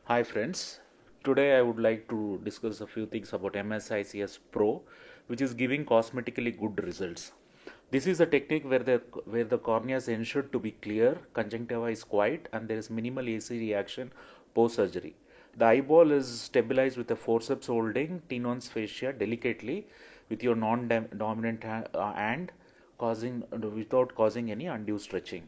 Hi friends, today I would like to discuss a few things about MSICS Pro, which is giving cosmetically good results. This is a technique where the cornea is ensured to be clear, conjunctiva is quiet, and there is minimal AC reaction post surgery. The eyeball is stabilized with a forceps holding Tenon's fascia delicately with your non-dominant hand, causing without causing any undue stretching.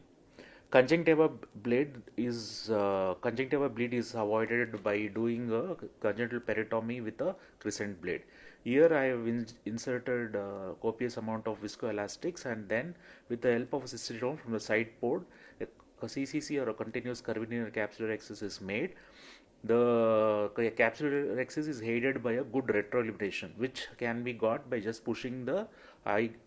Conjunctiva bleed is avoided by doing a congenital peritomy with a crescent blade. Here I have inserted copious amount of viscoelastics, and then with the help of a cystodome from the side port, a CCC or a continuous curvilinear capsular axis is made. The capsular axis is aided by a good retroillumination, which can be got by just pushing the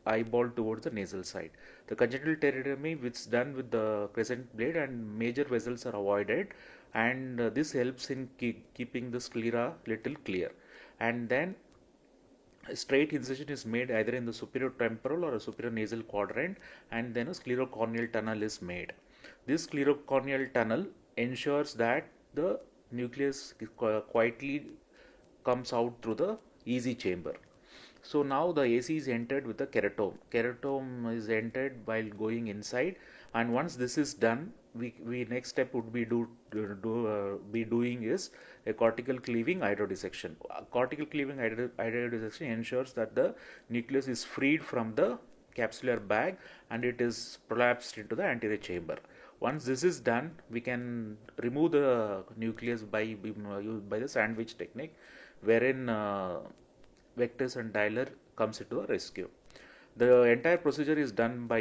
eyeball towards the nasal side. The congenital pterygotomy, which is done with the crescent blade, and major vessels are avoided, and this helps in keeping the sclera little clear. And then a straight incision is made either in the superior temporal or a superior nasal quadrant, and then a sclerocorneal tunnel is made. This sclerocorneal tunnel ensures that the nucleus quietly comes out through the easy chamber. So now the AC is entered with the keratome. Keratome is entered while going inside, and once this is done, we next step would be be doing is a cortical cleaving iododissection. Cortical cleaving iododissection ensures that the nucleus is freed from the capsular bag and it is prolapsed into the anterior chamber. Once this is done, we can remove the nucleus by the sandwich technique, wherein Vectors and dialer comes into the rescue. The entire procedure is done by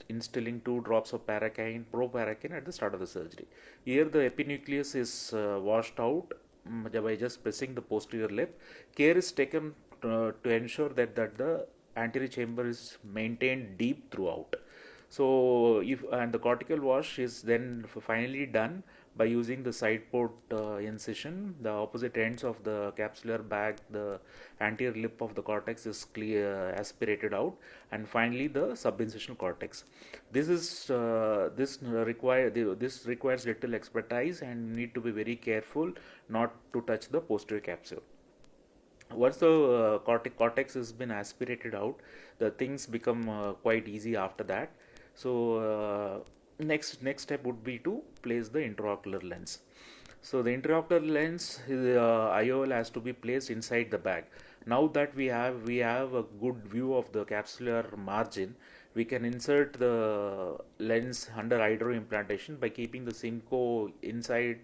instilling 2 drops of proparacaine at the start of the surgery. Here the epinucleus is washed out by just pressing the posterior lip. Care is taken to ensure that the anterior chamber is maintained deep throughout. So if and the cortical wash is then finally done by using the side port incision. The opposite ends of the capsular bag, the anterior lip of the cortex is aspirated out, and finally the subincisional cortex. This requires little expertise and need to be very careful not to touch the posterior capsule. Once the cortex has been aspirated out, the things become quite easy after that. So next step would be to place the intraocular lens. So the intraocular lens IOL has to be placed inside the bag. Now that we have a good view of the capsular margin, we can insert the lens under hydroimplantation by keeping the Simcoe inside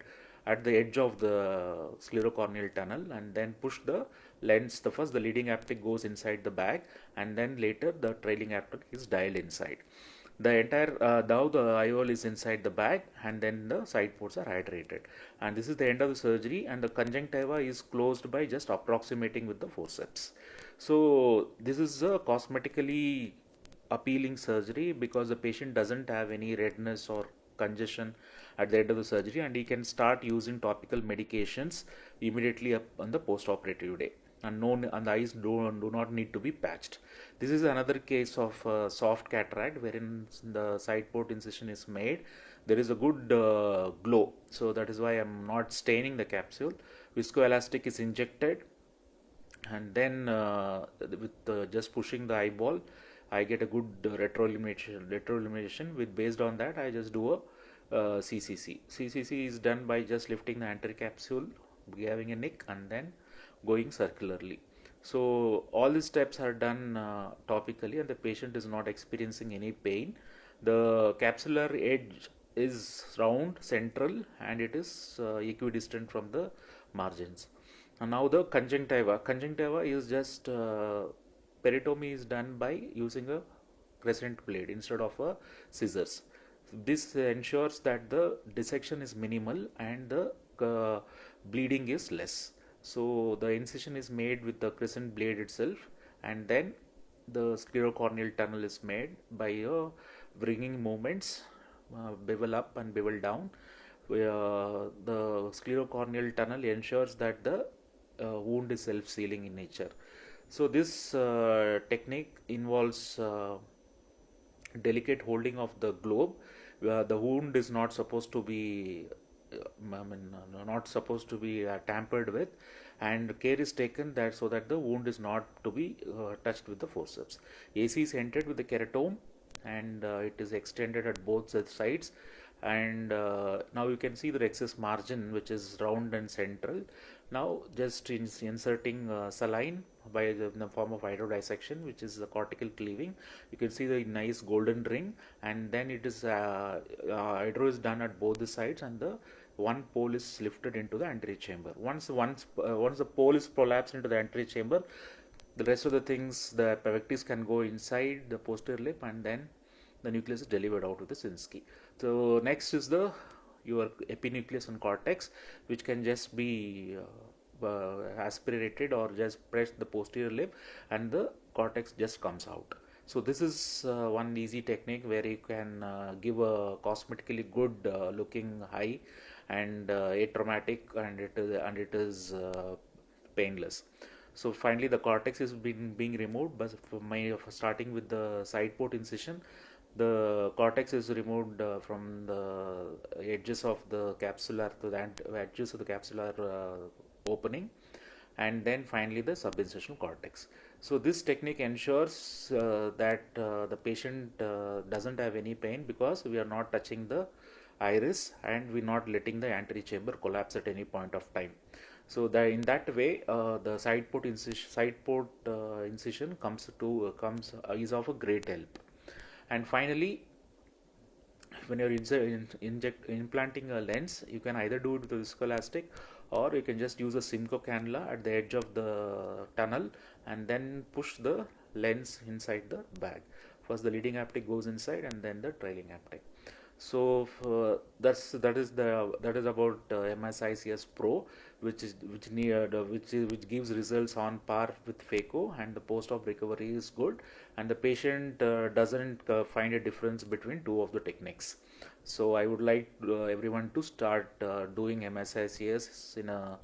at the edge of the sclerocorneal tunnel, and then push the lens. The leading aptic goes inside the bag, and then later the trailing aptic is dialed inside. The entire now the IOL is inside the bag, and then the side ports are hydrated, and this is the end of the surgery, and the conjunctiva is closed by just approximating with the forceps. So this is a cosmetically appealing surgery because the patient doesn't have any redness or congestion at the end of the surgery, and he can start using topical medications immediately up on the post-operative day, and the eyes do not need to be patched. This is another case of soft cataract wherein the side port incision is made. There is a good glow, so that is why I am not staining the capsule. Viscoelastic is injected, and then with just pushing the eyeball, I get a good retroillumination. With based on that, I just do a CCC. CCC is done by just lifting the anterior capsule, having a nick, and then going circularly. So all these steps are done topically, and the patient is not experiencing any pain. The capsular edge is round, central, and it is equidistant from the margins. And now the conjunctiva. Conjunctiva is just peritomy is done by using a crescent blade instead of a scissors. This ensures that the dissection is minimal and the bleeding is less. So the incision is made with the crescent blade itself, and then the sclerocorneal tunnel is made by bringing movements, bevel up and bevel down. The sclerocorneal tunnel ensures that the wound is self-sealing in nature. So this technique involves delicate holding of the globe. The wound is not supposed to be not supposed to be tampered with, and care is taken that so that the wound is not to be touched with the forceps. AC is entered with the keratome, and it is extended at both the sides, and now you can see the excess margin which is round and central. Now just inserting saline in the form of hydrodissection, which is the cortical cleaving. You can see the nice golden ring, and then it is hydro is done at both the sides, and the one pole is lifted into the anterior chamber. Once the pole is prolapsed into the anterior chamber, the rest of the things, the pavectis can go inside the posterior lip, and then the nucleus is delivered out of the Sinski. So next is your epinucleus and cortex, which can just be aspirated or just press the posterior lip, and the cortex just comes out. So this is one easy technique where you can give a cosmetically good looking eye, and atraumatic, and it is painless. So finally the cortex is being removed, but starting with the side port incision, the cortex is removed from the edges of the capsular to the edges of the capsular opening, and then finally the subincisional cortex. So this technique ensures that the patient doesn't have any pain, because we are not touching the iris, and we're not letting the anterior chamber collapse at any point of time. So in that way, the side port incision is of a great help. And finally, when you're implanting a lens, you can either do it with a viscoelastic, or you can just use a Simcoe cannula at the edge of the tunnel, and then push the lens inside the bag. First the leading aptic goes inside, and then the trailing aptic. So that is about MSICS Pro, which gives results on par with phaco, and the post-op recovery is good, and the patient doesn't find a difference between two of the techniques. So I would like everyone to start doing MSICS in a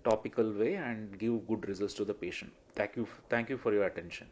topical way and give good results to the patient. Thank you for your attention.